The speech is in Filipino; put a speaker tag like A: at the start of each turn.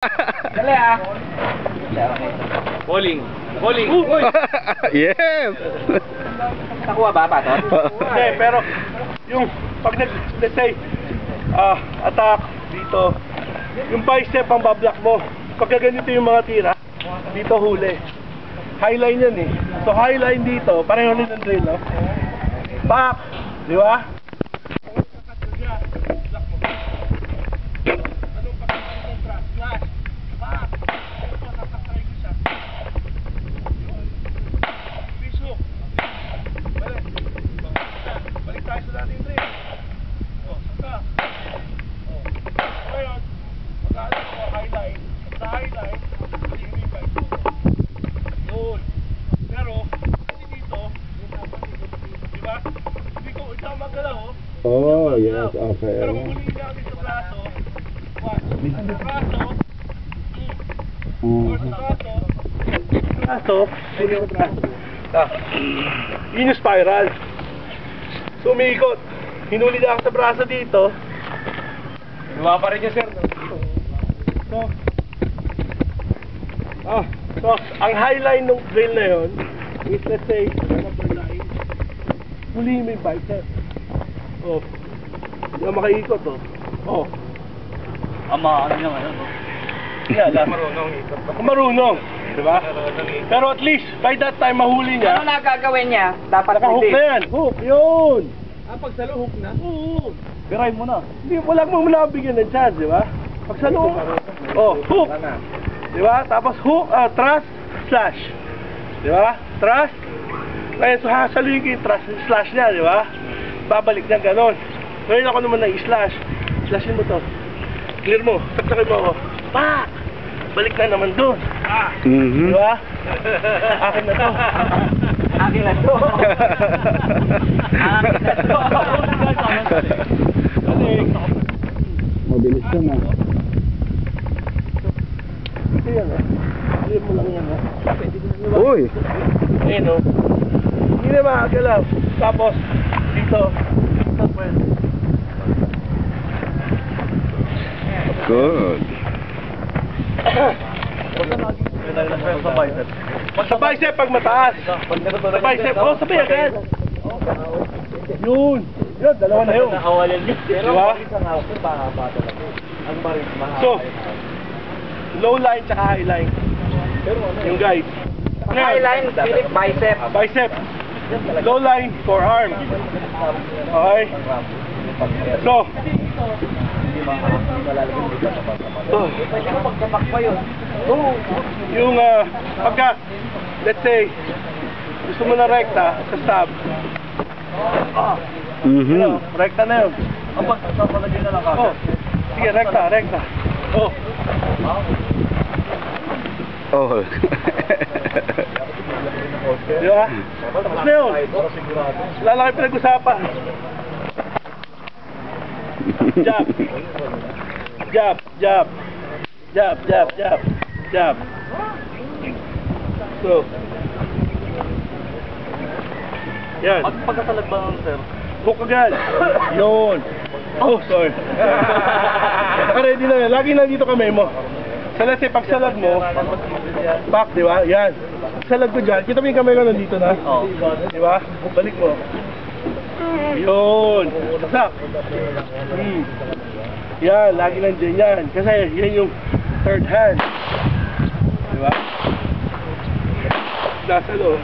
A: Dali ah.
B: Bowling. Bowling.
C: Yes!
A: Nakuha ba, Patot?
D: Hindi, pero yung pag let's say attack dito, yung bicep ang bablock mo. Pagka ganito yung mga tira, dito huli. Highline yan eh. So highline dito, pareho rin ng drill, no? Back! Di ba? Balik tayo sa dating drill. O, saka. O, ngayon, mag-aalas ko highline. Sa highline, hindi yung bike. Yun. Pero, kasi dito, di ba? Hindi ko, ikaw magalaw, oh.
C: Oh, yes, okay.
D: Pero kung huliin natin sa braso, sa braso, or sa braso, yun yung braso. Yun yung spiral. So, umiikot. Hinuli na ako sa braso dito.
B: Luwa pa rin niya, sir.
D: So, ang highline ng drill na yun is, let's say, number 9. Huliin mo yung bicep. Oh. Hindi ka makaikot, oh. Oh.
B: Ama, ano naman, ano?
D: Yeah, marunong ikot. Marunong. Diba? Pero at least, by that time, mahuli niya.
A: Ano na gagawin niya? Dapat
D: Naka-hook na yan. Hook, yun.
B: Pag sa hook na?
D: Oo.
B: Biray mo na.
D: Hindi, wala mong nabigyan ng chance, di ba? Pag sa loob, oh, hook. Di ba? Tapos hook, thrust, slash. Di ba? Thrust. Ngayon, so hasaluhin ko yung thrust, slash niya, di ba? Babalik niya ganon. Ngayon ako naman ng slash. Slashin mo to. Clear mo. Saksakin mo ako. Pak! Balik na naman doon. Di ba? Akin na to.
A: Akin na to. Akin na to.
C: Mabilis ka na.
D: Ito yan, oh. Clear mo lang yan, oh.
C: Uy!
D: Ayun, oh. Hindi na makakalaw. Tapos, dito.
C: Good.
D: Sa bicep, pag mataas. Sa bicep, oh, sabay agad. Yun. Yun, dalawa na yun. Diba? So, low line tsaka high line. Yung guide.
A: Highline, bicep.
D: Bicep. Low line, forearm. Okay? So, yung pagka, let's say, gusto mo na rekta sa stab. Rekta na yun.
B: Ang pagsasalagay na lang ka.
D: Oh, sige, rekta, rekta. Oh.
C: Oh.
D: Di ba? Tapos na yun. Wala kayo pinag-usapan. Jab. Jab, jab. Jab, jab, jab. Jab. So. Yan.
B: Pagkasalag ba nun, sir?
D: Hook agad. Yun. Oh, sorry. Naka-ready na yan. Lagi nandito kami mo. So let's say, pag salag mo, back, di ba? Yan. Salag ko dyan. Kita mo yung kamay ko nandito na?
B: Oo.
D: Di ba? Balik mo. Yun. Sak. Yan. Lagi nandiyan yan. Kasi yan yung third hand. Di ba? Nasa loob.